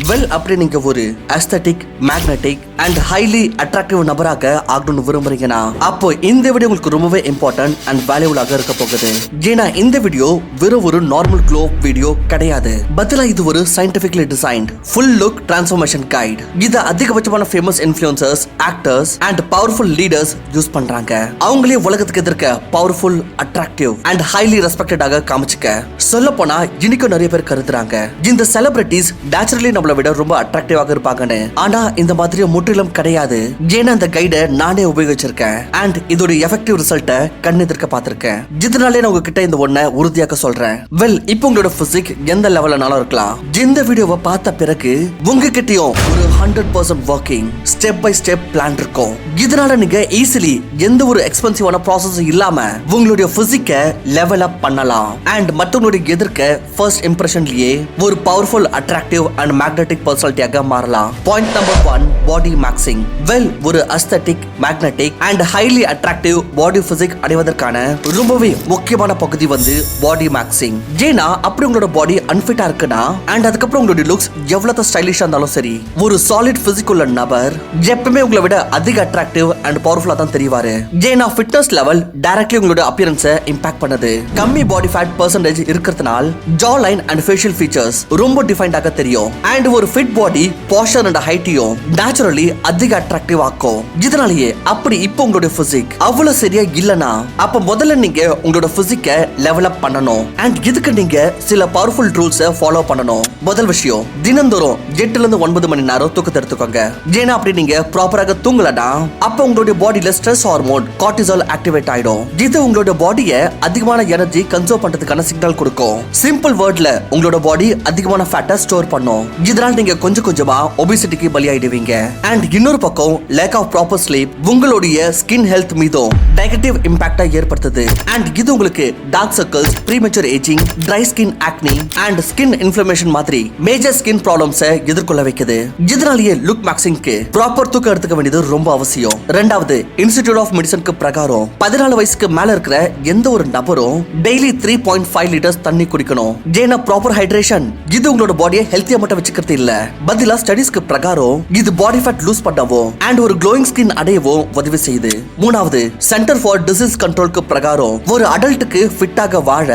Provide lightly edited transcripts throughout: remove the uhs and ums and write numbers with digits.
Well அப்படி நீங்க ஒரு aesthetic, magnetic and highly attractive நபராக ஆகணும்னு விரும்புறீங்கன்னா அப்போ இந்த வீடியோ உங்களுக்கு ரொம்பவே இம்பார்ட்டன்ட் அண்ட் வேல்யூபிளாக இருக்க போகுது. ஏன்னா இந்த வீடியோ வெறும் ஒரு நார்மல் க்ளோ வீடியோ கிடையாது, பதிலா இது ஒரு scientifically designed full look transformation guide. இத அதிகபட்சமான famous influencers, actors and powerful leaders use பண்றாங்க. அவங்களே உலகத்துக்கு எதிர்க்க பவர்ஃபுல், அட்ராக்டிவ் அண்ட் ஹைலி ரெஸ்பெக்டடாக காமிச்சுக்க. சொல்ல போனா இன்னைக்கும் நிறைய பேர் கருதுறாங்க இந்த செலிபிரிட்டிஸ் நேச்சுரலி நம்மளை விட ரொம்ப அட்ராக்டிவாக இருப்பாங்கன்னு. ஆனா இந்த மாதிரி முற்றிலும் கிடையாது. ஏன்னா இந்த கைடை நானே உபயோகிச்சிருக்கேன் அண்ட் இதோட எஃபெக்டிவ் ரிசல்ட்டை கண்ணெதிர்க்க பார்த்திருக்கேன். இதனாலே நான் உங்ககிட்ட இந்த ஒன்ன உறுதியாக சொல்றேன். வெல் இப்போ உங்களோட பிசிக் எந்த லெவல்லனாலும் இருக்கலாம். இந்த வீடியோவை பார்த்த பிறகு உங்ககிட்டயும் ஒரு 100% working step by step plan இருக்கும். இதனால நீங்க ஈஸிலி எந்த ஒரு எக்ஸ்பென்சிவான ப்ராசஸ் இல்லாம உங்களுடைய பிசிக்கை லெவல் அப் பண்ணலாம் அண்ட் மற்றவங்களுடைய எதிர்க்க ஃபர்ஸ்ட் இம்ப்ரெஷன்லயே ஒரு பவர்ஃபுல், அட்ராக்டிவ் அண்ட் மேக்னெட்டிக் பர்சனாலிட்டியாக மாறலாம். Point number 1, body maxing. Well ஒரு aesthetic, magnetic and highly attractive body physique அடைவதற்கான ரொம்பவே முக்கியமான பகுதி வந்து பாடி மேக்சிங். ஏன்னா அப்படி உங்களோட பாடி அன்ஃபிட்டா இருக்குன்னா அண்ட் அதுக்கப்புறம் உங்களுடைய லுக்ஸ் எவ்வளவு ஸ்டைலிஷா இருந்தாலும் சரி, ஒரு சாலிட் பிசிக் உள்ள நபர் எப்பவுமே உங்களை விட அதிக அட்ராக்டிவ் அண்ட் பவர்ஃபுல்லா தான் தெரிவாரு. ஏன்னா ஃபிட்னஸ் லெவல் டைரக்ட்லி உங்களோட அப்பியரன்ஸை இம்பாக்ட் பண்ணுது. கம்மி பாடி ஃபேட் பர்சன்டேஜ் இருக்கிறதுனால jaw line and facial features ரொம்ப டிஃபைன்டாக தெரியும் அண்ட் ஒரு ஃபிட் பாடி போஸ்டர் அண்ட் ஹைட்டையும் நேச்சுரலி அதிக அட்ராக்டிவ் ஆக்கும். இதனாலேயே அப்படி இப்போ உங்களுடைய பிசிக் அவ்வளவு சரியா இல்லனா அப்ப முதல்ல நீங்க உங்களோட பிசிக்கை லெவல் அப் பண்ணணும் அண்ட் இதுக்கு நீங்க சில பவர்ஃபுல் ரூல்ஸை ஃபாலோ பண்ணணும். முதல் விஷயம், தினந்தோறும் 8 to 9 மணி நேரம் தூக்கத்தை எடுத்துக்கோங்க. ஏன்னா அப்படி நீங்க ப்ராப்பராக தூங்கலனா அப்ப உங்களுடைய பாடியில ஸ்ட்ரெஸ் ஹார்மோன் கார்டிசால் ஆக்டிவேட் ஆயிடும். இது உங்களோட பாடியை அதிகமான எனர்ஜி கன்சர்வ் பண்றதுக்கான சிக்னல் கொடுக்கும். சிம்பிள் வேர்ட்ல உங்களோட பாடி அதிகமான ஃபேட்டை ஸ்டோர் பண்ணும். இதனால நீங்க கொஞ்சம் கொஞ்சமா ஒபிசிட்டிக்கு பலியாயிடுவீங்க. அண்ட் இன்னொரு பக்கம் லேக் ஆஃப் ப்ராப்பர் ஸ்லீப் உங்களுடைய ஸ்கின் ஹெல்த் மீதும் நெகட்டிவ் இம்பாக்டை ஏற்படுத்துது. அண்ட் இது உங்களுக்கு dark circles, premature ageing, dry skin, acne and skin inflammation மாதிரி மேஜர் ஸ்கின் ப்ராப்ளம்ஸை எதிர்கொள்ள வைக்குது. இதனாலேயே லுக் மேக்சிங்க்கு ப்ராப்பர் தூக்கம் எடுத்துக்க வேண்டியது ரொம்ப அவசியம். ரெண்டாவது, இன்ஸ்டிடியூட் ஆஃப் மெடிசனுக்கு பிரகாரம் 14 வயசுக்கு மேல இருக்கிற எந்த ஒரு நபரும் டெய்லி 3.5 லிட்டர்ஸ் தண்ணி குடிக்கணும். ஏன்னா ப்ராப்பர் ஹைட்ரேஷன் இது உங்களோட பாடியை ஹெல்த்தியா மட்டும் வச்சுக்கிறது இல்ல, பதிலா ஸ்டடிஸ்க்கு பிரகாரம் இது பாடி ஃபேட் லூஸ் பண்ணவும் அண்ட் ஒரு க்ளோயிங் ஸ்கின் அடையவும் உதவி செய்யுது. மூணாவது, சென்டர் ஃபார் டிசீஸ் கண்ட்ரோலுக்கு பிரகாரம் ஒரு அடல்ட்டுக்கு ஃபிட்டாக வாழ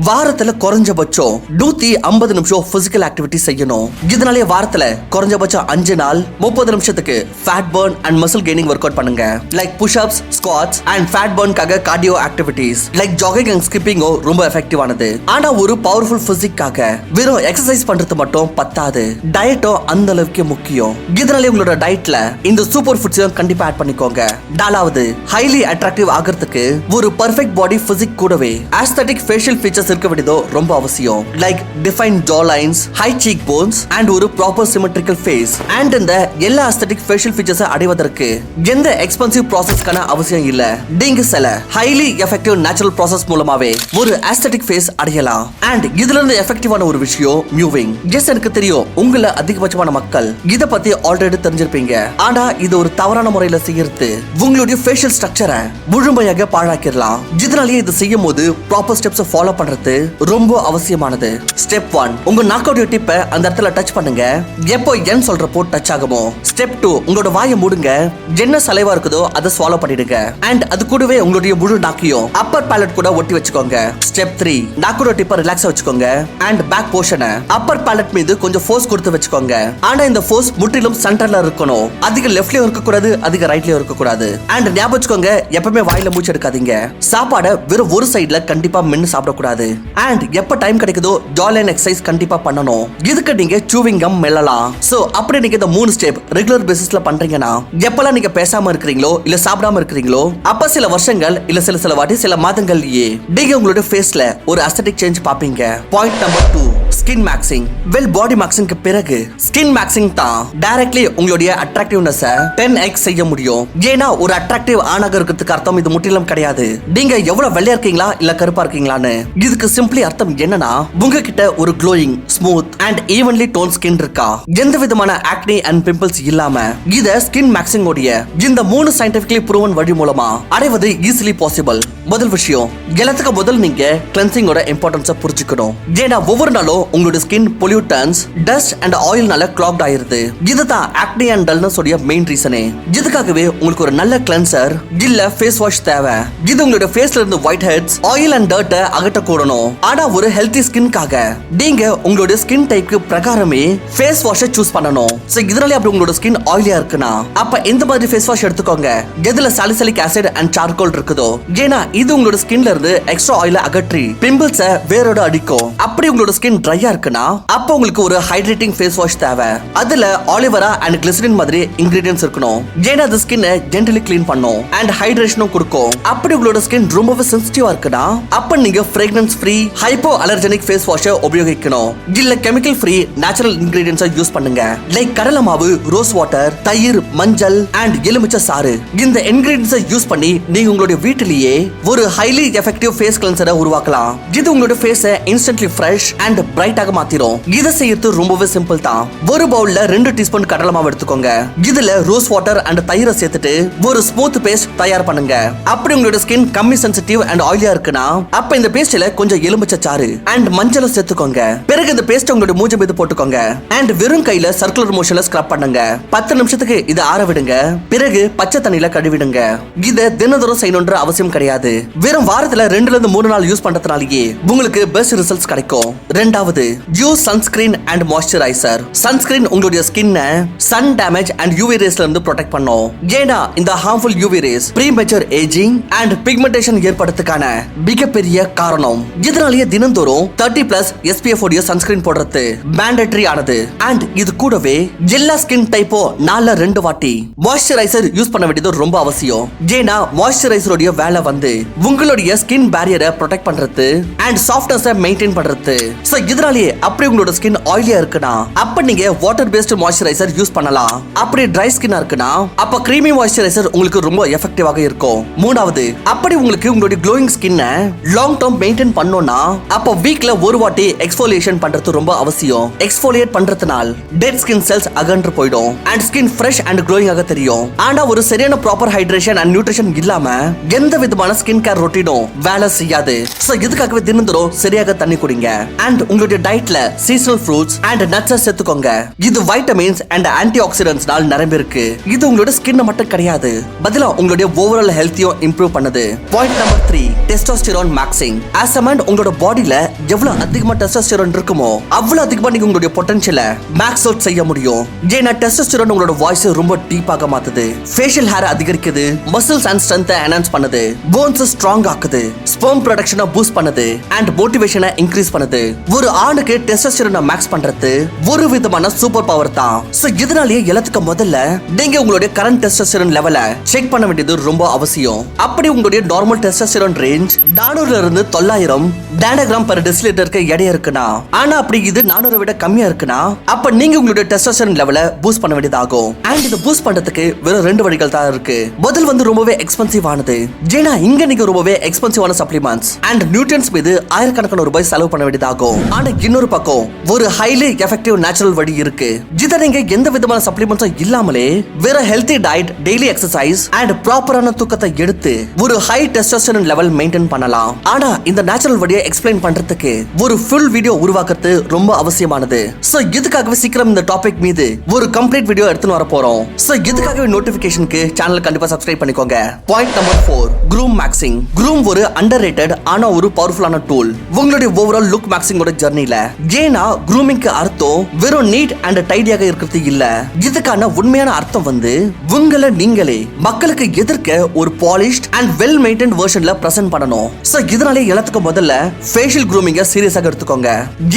வாரத்துல குறைஞ்சபட்சம் 150 நிமிஷம் பிசிக்கல் ஆக்டிவிட்டி செய்யணும். இதனாலே வாரத்துல குறைஞ்சபட்சம் 5 நாள் 30 நிமிஷத்துக்கு fat burn and muscle gaining work out பண்ணுங்க. Like push ups, squats and fat பர்ன்காக cardio activities like jogging and skipping ரொம்ப எஃபெக்டிவானது. ஆனா ஒரு பவர்ஃபுல் பிசிக்காக வெறும் எக்ஸசைஸ் பண்றது மட்டும் பத்தாது, டயட்டும் அந்த அளவுக்கு முக்கியம். இதனால உங்களோட டயட்ல இந்த சூப்பர் ஃபுட்ஸையும் கண்டிப்பா ஆட் பண்ணிக்கோங்க. நாலாவது, ஹைலி அட்ராக்டிவ் ஆகிறதுக்கு ஒரு பெர்ஃபெக்ட் பாடி பிசிக் கூடவே ஆஸ்தெட்டிக் ஃபேஷியல் ஃபீச்சர்ஸ் இருக்க வேண்டியதோ ரொம்ப அவசியம். Like define jaw lines, high cheek bones and ஒரு ப்ராப்பர் சிமெட்ரிக்கல் ஃபேஸ். அண்ட் இந்த எல்லா ஆஸ்தெட்டிக் ஃபேஷியல் ஃபீச்சர்ஸை அடைவதற்கு எந்த எக்ஸ்பென்சிவ் ப்ராசஸ்க்கான அவசியம் இல்ல. நீங்க சில ஹைலி எஃபெக்டிவ் நேச்சுரல் ப்ராசஸ் மூலமாவே ஒரு ஆஸ்தெட்டிக் ஃபேஸ் அடையலாம். அண்ட் இதுல இருந்து எஃபெக்டிவான ஒரு விஷயம் மியூவிங். எஸ், எனக்கு தெரியும் உங்கள அதிகபட்சமான மக்கள் இத பத்தி ஆல்ரெடி தெரிஞ்சிருப்பீங்க. ஆனா இது ஒரு தவறான முறையில செய்யறது உங்களுடைய ஃபேஷியல் ஸ்ட்ரக்சரை முழுமையாக பாழாக்கிடலாம். இதனாலேயே இது செய்யும் போது ப்ராப்பர் ஸ்டெப்ஸ் ஃபாலோ பண்றது ரொம்ப அவசியமானது. ஸ்டெப் 1, உங்க நாக்கோட டிப்பை அந்த இடத்துல டச் பண்ணுங்க. எப்போ என் சொல்றப்போ டச் ஆகுமோ. ஸ்டெப் 2, உங்களோட வாயை மூடுங்க. என்ன சலைவா இருக்குதோ அதை ஸ்வாலோ பண்ணிடுங்க. அண்ட் அது கூடவே உங்களுடைய முழு நாக்கையும் அப்பர் பேலட் கூட ஒட்டி வச்சுக்கோங்க. ஸ்டெப் 3, நாக்கோட டிப்பை ரிலாக்ஸா வச்சுக்கோங்க அண்ட் பேக் போர்ஷனை அப்பர் பேலட் மீது கொஞ்சம் ஃபோர்ஸ் கொடுத்து வச்சுக்கோங்க. ஆனா இந்த ஃபோர்ஸ் முற்றிலும் சென்டர்ல இருக்கணும். அதிக லெஃப்ட்லயும் இருக்க கூடாது, அதிக ரைட்லயும் இருக்க கூடாது. அண்ட் ஞாபகம் வச்சுக்கோங்க, எப்பவுமே வாயில மூச்சு எடுக்காதீங்க. சாப்பாடை வெறும் ஒரு சைடுல கண்டிப்பா மென்னு சாப்பிடக்கூடாது. அண்ட் எப்ப டைம் கிடைக்குதோ ஜா லைன் எக்ஸசைஸ் கண்டிப்பா பண்ணணும். இதுக்கு நீங்க சூவிங் கம் மெல்லலாம். சோ அப்படி நீங்க இந்த 3 ஸ்டெப் ரெகுலர் பேசிஸ்ல பண்றீங்கன்னா எப்பெல்லாம் நீங்க பேசாம இருக்கிறீங்களோ இல்ல சாப்பிடாம இருக்கிறீங்களோ அப்ப சில வருஷங்கள் இல்ல சில வாட்டி சில மாதங்கள்லயே நீங்க உங்களோட ஃபேஸ்ல ஒரு அஸ்தெட்டிக் சேஞ்ச் பாப்பீங்க. Point number 2, skin maxing. Well body மேக்சிங்க்கு பிறகு ஸ்கின் மேக்சிங் தான் டைரக்ட்லி உங்களுடைய அட்ராக்டிவ்னஸை 10x செய்ய முடியும். ஏன்னா ஒரு அட்ராக்டிவ் ஆணாக இருக்கிறதுக்கு அர்த்தம் இது முற்றிலும் கிடையாது நீங்க எவ்வளவு வெள்ளையா இருக்கீங்களா இல்ல கருப்பா இருக்கீங்களான்னு. இதுக்கு சிம்பிளி அர்த்தம் என்னன்னா உங்ககிட்ட ஒரு glowing, smooth and evenly tone skin இருக்கா, எந்த விதமான ஆக்னி அண்ட் பிம்பிள்ஸ் இல்லாம. இத ஸ்கின் மேக்சிங் உடைய இந்த 3 சயின்டிபிகலி ப்ரூவன் வழி மூலமா அடைவது ஈஸிலி பாசிபிள். முதல் விஷயம், எல்லாத்துக்கு முதல் நீங்க கிளென்சிங்கோட இம்பார்ட்டன்ஸை புரிஞ்சுக்கணும். ஏன்னா ஒவ்வொரு நாளும் உங்களோட skin pollutants, dust and ஆயில்னால clocked ஆயிருது. இதுதான் ஆக்னி அண்ட் டல்னஸ் உடைய மெயின் ரீசனே. இதுக்காகவே உங்களுக்கு ஒரு நல்ல கிளென்சர் இல்ல ஃபேஸ் வாஷ் தேவை. இது உங்களோட ஃபேஸ்ல இருந்து white heads, oil and dirt அகற்ற கூடணும். ஆனா ஒரு ஹெல்தி ஸ்கின்காக நீங்க உங்களோட ஸ்கின் டைப்க்கு பிரகாரமே ஃபேஸ் வாஷை சூஸ் பண்ணணும். சோ இதனால அப்படி உங்களோட ஸ்கின் ஆயிலியா இருக்குனா அப்ப இந்த மாதிரி ஃபேஸ் வாஷ் எடுத்துக்கோங்க எதுல சாலிசிலிக் ஆசிட் அண்ட் சார்கோல் இருக்குதோ. ஏன்னா இது உங்களோட ஸ்கின்ல இருந்து எக்ஸ்ட்ரா ஆயில அகற்றி பிம்பிள்ஸ வேரோட அடிக்கும். அப்படி உங்களோட ஸ்கின் ட்ரையா இருக்குன்னா அப்ப உங்களுக்கு ஒரு ஹைட்ரேட்டிங் ஃபேஸ் வாஷ் தேவை. அதுல ஆலிவேரா அண்ட் கிளிசரின் மாதிரி இன்கிரிடியன்ட்ஸ் இருக்கணும். ஏன்னா அது ஸ்கின்னை ஜென்டலி கிளீன் பண்ணும் அண்ட் ஹைட்ரேஷனும் கொடுக்கும். அப்படி உங்களோட ஸ்கின் ரொம்பவே சென்சிட்டிவா இருக்குன்னா அப்ப நீங்க fragrance free hypoallergenic face வாஷை உபயோகிக்கணும். இல்ல கெமிக்கல் ஃப்ரீ நேச்சுரல் இன்கிரிடியன்ட்ஸை யூஸ் பண்ணுங்க. லைக் கடலை மாவு, ரோஸ் வாட்டர், தயிர், மஞ்சள் அண்ட் எலுமிச்சை சாறு. இந்த இன்கிரிடியன்ட்ஸை யூஸ் பண்ணி நீங்க உங்களுடைய வீட்டிலேயே ஒரு ஹைலி எஃபெக்டிவ் ஃபேஸ் கிளென்சரை உருவாக்கலாம். இது உங்களோட ஃபேஸை இன்ஸ்டன்ட்லி ஃப்ரெஷ் அண்ட் பிரைட்டாக மாத்திரும். இதை செய்யறது ரொம்பவே சிம்பிள் தான். ஒரு பவுல்ல 2 டீஸ்பூன் கடலை மாவு எடுத்துக்கோங்க. இதுல ரோஸ் வாட்டர் அண்ட் தயிரை சேர்த்துட்டு ஒரு ஸ்மூத் பேஸ்ட் தயார் பண்ணுங்க. அப்படி உங்களோட ஸ்கின் கம்மி சென்சிட்டிவ் அண்ட் ஆயிலியா இருக்குன்னா அப்ப இந்த பேஸ்ட்ல கொஞ்சம் எலுமிச்சை சாறு அண்ட் மஞ்சளை சேர்த்துக்கோங்க. பிறகு இந்த பேஸ்ட் உங்களோட மூஞ்சி மீது போட்டுக்கோங்க அண்ட் வெறும் கையில சர்க்குலர் மோஷன்ல ஸ்க்ரப் பண்ணுங்க. 10 நிமிஷத்துக்கு இதை ஆற விடுங்க. பிறகு பச்சை தண்ணியில கழுவிடுங்க. இதை தினந்தோறும் செய்யணும்ன்ற அவசியம் கிடையாது. வெறும் வாரத்துல 2 ல இருந்து 3 நாள் யூஸ் பண்றதுனாலேயே உங்களுக்கு பெஸ்ட் ரிசல்ட்ஸ் கிடைக்கும். ரெண்டாவது, use sunscreen and moisturiser. Sunscreen உங்களுடைய ஸ்கின்னை சன் டேமேஜ் அண்ட் யூவி ரேஸ்ல இருந்து ப்ரொடெக்ட் பண்ணும். ஏன்னா இந்த harmful UV rays premature ageing and pigmentation ஏற்படுறதுக்கான மிகப்பெரிய காரணம். இதனாலேயே தினந்தோறும் 30+ SPF உடைய சன்ஸ்கிரீன் போடுறது மேண்டேட்டரி ஆனது. அண்ட் இது கூடவே எல்லா ஸ்கின் டைப்போ 4ல 2 வாட்டி மாய்ஸ்சரைசர் யூஸ் பண்ண வேண்டியது ரொம்ப அவசியம். ஏன்னா மாய்ஸ்சரைசர் உடைய வேலை வந்து உங்களுடைய ஸ்கின் பேரியரை ப்ரொடெக்ட் பண்றது அண்ட் சாஃப்ட்னஸை மெயின்டைன் பண்றது. சோ இதனாலேயே அப்படி உங்களோட ஸ்கின் ஆயிலியா இருக்குன்னா அப்ப நீங்க வாட்டர் பேஸ்ட் மாய்ஸ்சரைசர் யூஸ் பண்ணலாம். அப்படி ட்ரை ஸ்கின்னா இருக்குன்னா அப்ப கிரீமி மாய்ஸ்சரைசர் உங்களுக்கு ரொம்ப எஃபெக்டிவாக இருக்கும். மூணாவது, அப்படி உங்களுக்கு உங்களுடைய க்ளோயிங் ஸ்கின்னை லாங் டர்ம் மெயின்டைன் பண்ணனும்னா அப்ப வீக்ல ஒரு வாட்டி எக்ஸ்ஃபோலியேஷன் பண்றது ரொம்ப அவசியம். எக்ஸ்ஃபோலியேட் பண்றதுனால டெட் ஸ்கின் செல்ஸ் அகன்று போய்டும் and skin fresh and glowing ஆக தெரியும். ஆனா ஒரு சரியான ப்ராப்பர் ஹைட்ரேஷன் அண்ட் நியூட்ரிஷன் இல்லாம எந்த விதமான ஸ்கின் கேர் ரொட்டீனும் வேலை செய்யாது. சோ இதுக்காகவே தினந்தோறும் சரியாக தண்ணி குடிங்க அண்ட் உங்களுடைய டயட்ல சீசனல் ஃப்ரூட்ஸ் அண்ட் நட்ஸை சேர்த்துக்கோங்க. இது வைட்டமின்ஸ் அண்ட் ஆன்டி ஆக்சிடென்ட்ஸ்னால நிரம்பி இருக்கு. இது உங்களோட ஸ்கின் மட்டும் கிடையாது, பதிலா உங்களுடைய ஓவரால் ஹெல்த்தையும் இம்ப்ரூவ் பண்ணுது. Point number 3, testosterone maxing. As a man உங்களோட பாடியில எவ்வளவு அதிகமா டெஸ்டோஸ்டெரான் இருக்குமோ அவ்வளவு அதிகமா நீங்க உங்களுடைய பொட்டன்ஷியலை மேக்ஸ் அவுட் செய்ய முடியும். ஏன்னா டெஸ்டோஸ்டெரான் உங்களோட வாய்ஸ் ரொம்ப டீப்பாக மாத்துது, ஃபேஷியல் ஹேர் அதிகரிக்குது, மசில்ஸ் அண்ட் ஸ்ட்ரென்த்தை என்ஹான்ஸ் பண்ணுது, போன்ஸ் ஸ்ட்ராங் ஆக்குது, ஸ்பெர்ம் ப்ரொடக்ஷனை பூஸ்ட் பண்ணுது அண்ட் மோட்டிவேஷனை இன்க்ரீஸ் பண்ணுது. ஒரு ஆணுக்கு டெஸ்டோஸ்டெரானை மேக்ஸ் பண்றது ஒரு விதமான சூப்பர் பவர் தான். சோ இதனாலேயே எல்லாத்துக்கும் முதல்ல நீங்க உங்களுடைய கரண்ட் டெஸ்டோஸ்டெரான் லெவலை செக் பண்ண வேண்டியது ரொம்ப அவசியம். அப்படி உங்களுடைய நார்மல் டெஸ்டோஸ்டெரான் ரேஞ்ச் 400ல இருந்து 900 நானோகிராம் per டெசிலிட்டருக்கு எடை இருக்குனா, ஆனா அப்படி இது 400 விட கம்மியா இருக்குனா அப்ப நீங்க உங்களுடைய டெஸ்டோஸ்டெரான் லெவலை பூஸ்ட் பண்ண வேண்டியதாகும். அண்ட் இத பூஸ்ட் பண்றதுக்கு வெறும் 2 வழிகள் தான் இருக்கு. முதல் வந்து ரொம்பவே எக்ஸ்பென்சிவ் ஆனது. ஏன்னா இங்க நீங்க ரொம்பவே எக்ஸ்பென்சிவான சப்ளிமெண்ட்ஸ் அண்ட் நியூட்ரியன்ஸ் மீது ஆயிரக்கணக்கான ரூபாய் செலவு பண்ண வேண்டியதாகும். ஆனா இன்னொரு பக்கம் ஒரு ஹைலி எஃபெக்டிவ் நேச்சுரல் வழி இருக்கு. இத நீங்க எந்த விதமான சப்ளிமெண்ட்ஸும் இல்லாமலே வேற healthy diet, daily exercise and ப்ராப்பரான தூக்கத்தை எடுத்து ஒரு ஹை டெஸ்டோஸ்டெரான் லெவல் மெயின்டைன் பண்ணலாம். ஆனா இந்த நேச்சுரல் வழியை எக்ஸ்பிளைன் பண்றதுக்கு ஒரு ஃபுல் வீடியோ உருவாக்குறது ரொம்ப அவசியமானது. சோ இதுக்காகவே சீக்கிரம் இந்த டாபிக் மீது ஒரு கம்ப்ளீட் வீடியோ எடுத்துன்னு வர போறோம். சோ இதுக்காகவே நோட்டிபிகேஷனுக்கு சேனல் கண்டிப்பா சப்ஸ்கிரைப் பண்ணிக்கோங்க. Point number 4, groom maxing. Groom ஒரு அண்டர்ரேட்டட் ஆனா ஒரு பவர்ஃபுல்லான டூல் உங்களுடைய ஓவரால் லுக் மேக்சிங்கோட ஜர்னில. ஏன்னா க்ரூமிங்க்கு அர்த்தம் வெறும் நீட் அண்ட் டைடியாக இருக்கிறது இல்ல. இதுக்கான உண்மையான அர்த்தம் வந்து உங்களை நீங்களே மக்களுக்கு எதிர்க்க ஒரு பாலிஷ்ட் அண்ட் வெல் மெயின்டைன்ட் வெர்ஷன்ல பிரசன்ட் பண்ணணும். சோ இதனாலே எல்லாத்துக்கும் முதல்ல ஃபேஷியல் க்ரூமிங்க சீரியஸாக எடுத்துக்கோங்க.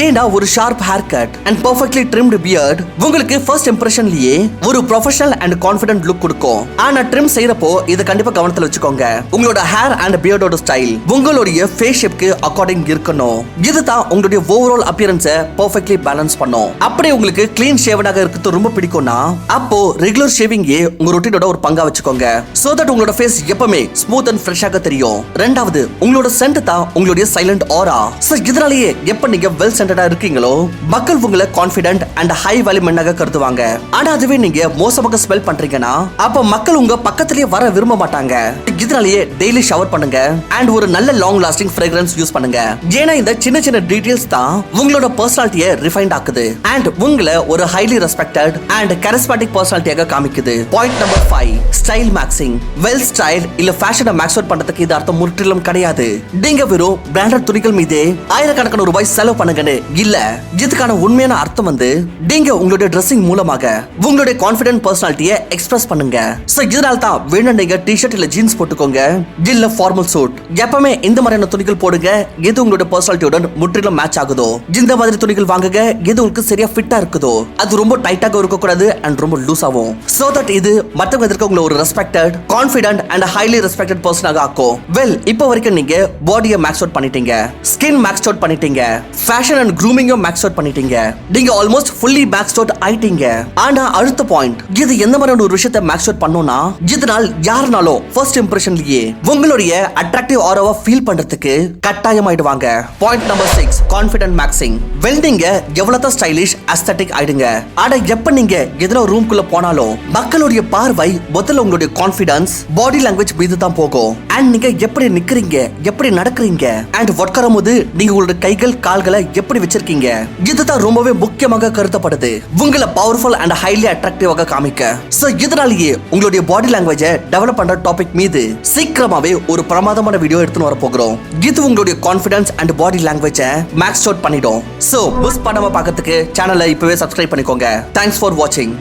ஏன்னா ஒரு sharp haircut and perfectly trimmed beard உங்களுக்கு ஃபர்ஸ்ட் இம்ப்ரெஷன்லயே ஒரு ப்ரொஃபஷனல் அண்ட் கான்ஃபிடென்ட் லுக் கொடுக்கும். ஆனா ட்ரிம் செய்யறப்போ இத கண்டிப்பா கவனத்துல வச்சுக்கோங்க. உங்களோட ஹேர் அண்ட் பியர்டோட ஸ்டைல் உங்களுடைய ஃபேஸ் ஷேப்க்கு அக்கார்டிங் இருக்கணும். இதுதான் உங்களுடைய ஓவரால் அப்பியரன்ஸை பெர்ஃபெக்ட்லி பேலன்ஸ் பண்ணும். அப்படியே உங்களுக்கு க்ளீன் ஷேவனாக இருக்கிறது ரொம்ப பிடிக்கும்னா அப்போ ரெகுலர் ஷேவிங்கே உங்க ரொட்டீனோட ஒரு பங்கா வச்சுக்கோங்க. சோ தட் உங்களோட ஃபேஸ் எப்பவுமே ஸ்மூத் அண்ட் ஃப்ரெஷ்ஷாக தெரியும். ரெண்டாவது, உங்களோட சென்ட் தான் உங்களுடைய சைலண்ட் ஆரா. சோ இதனாலேயே எப்ப நீங்க வெல் சென்டடா இருக்கீங்களோ மக்கள் உங்களை கான்ஃபிடென்ட் அண்ட் ஹை வேல்யூ மென்னாக கருதுவாங்க. ஆனா அதுவே நீங்க மோசமாக ஸ்மெல் பண்றீங்கன்னா அப்ப மக்கள் உங்க பக்கத்திலேயே வர விரும்ப மாட்டாங்க. இதனாலேயே டெய்லி ஷவர் பண்ணுங்க அண்ட் ஒரு நல்ல லாங் லாஸ்டிங் ஃப்ராக்ரன்ஸ் யூஸ் பண்ணுங்க. ஏன்னா இந்த சின்ன சின்ன டீடைல்ஸ் தான் உங்களோட பர்சனாலிட்டியை ரிஃபைண்ட் ஆக்குது அண்ட் உங்களை ஒரு ஹைலி ரெஸ்பெக்டட் அண்ட் கரிஸ்மாட்டிக் பர்சனாலிட்டியாக காமிக்குது. Point number 5, style maxing. Well style இல்ல ஃபேஷனை மேக்ஸ் அவுட் பண்றதுக்கு இது அர்த்தம் முற்றிலும் கிடையாது. நீங்க வெறும் பிராண்டட் துணிகள் மீது ஆயிரக்கணக்கான ரூபாய் செலவு பண்ணுங்கன்னு இல்ல. இதுக்கான உண்மையான அர்த்தம் வந்து நீங்க உங்களுடைய ட்ரெஸ்ஸிங் மூலமாக உங்களுடைய கான்ஃபிடென்ட் பர்சனாலிட்டியை எக்ஸ்பிரஸ் பண்ணுங்க. சோ இதனால தான் வேணும் நீங்க டி-ஷர்ட் இல்ல ஜீன்ஸ் போட்டுக்கோங்க இல்ல ஃபார்மல் சூட். எப்பவுமே இந்த மாதிரியான துணிகள் போடுங்க எது உங்களுடைய பர்சனாலிட்டியுடன் முற்றிலும் மேட்ச் ஆகுதோ. இந்த மாதிரி துணிகள் வாங்குங்க எது உங்களுக்கு சரியா ஃபிட்டா இருக்குதோ. அது ரொம்ப டைட்டாக இருக்க கூடாது அண்ட் ரொம்ப லூஸாவும். சோ தட் இது மத்தவங்க எதிர்க்க உங்களை ஒரு respected, confident and highly respected பர்சனாக ஆக்கும். வெல் இப்போ வரைக்கும் நீங்க பாடியை மேக்ஸ் அவுட் பண்ணிட்டீங்க, ஸ்கின் மேக்ஸ் அவுட் பண்ணிட்டீங்க, ஃபேஷன் அண்ட் க்ரூமிங்கும் மேக்ஸ் அவுட் பண்ணிட்டீங்க. நீங்க ஆல்மோஸ்ட் ஃபுல்லி மேக்ஸ் அவுட் ஆயிட்டீங்க. ஆனா அடுத்த பாயிண்ட், இது எந்த மாதிரியான ஒரு விஷயத்தை மேக்ஸ் அவுட் பண்ணோம்னா இதனால் யாருனாலும் ஃபர்ஸ்ட் இம்ப்ரெஷன்லயே உங்களுடைய அட்ராக்டிவ் ஆராவை ஃபீல் பண்றதுக்கு கட்டாயமாயிடுவாங்க. Point number 6, confident maxing. Well நீங்க எவ்வளவு ஸ்டைலிஷ் அஸ்தட்டிக் ஆயிடுங்க. ஆனா எப்ப நீங்க எதுல ரூம்குள்ள போனாலும் மக்களுடைய பார்வை முதல்ல உங்களுடைய கான்ஃபிடன்ஸ் பாடி லாங்குவேஜ் மீது தான் போகும். அண்ட் நீங்க எப்படி நிக்கிறீங்க, எப்படி நடக்கிறீங்க அண்ட் உட்காரும் போது நீங்க உங்களுடைய கைகள் கால்களை எப்படி வச்சிருக்கீங்க இதுதான் ரொம்பவே முக்கியமாக கருதப்படுது உங்களை பவர்ஃபுல் அண்ட் ஹைலி அட்ராக்டிவாக காமிக்க. சோ இதனாலேயே உங்களுடைய பாடி லாங்குவேஜை டெவலப் பண்ற டாபிக் மீது சீக்கிரமாவே ஒரு பிரமாதமான வீடியோ எடுத்துன்னு வர போகிறோம். இது உங்களுடைய கான்ஃபிடன்ஸ் அண்ட் பாடி லாங்குவேஜை மேக்ஸ் அவுட் பண்ணிடும். சோ மிஸ் பண்ணாம பார்க்கிறதுக்கு சேனலை இப்பவே சப்ஸ்கிரைப் பண்ணிக்கோங்க. தேங்க்ஸ் ஃபார் வாட்சிங்.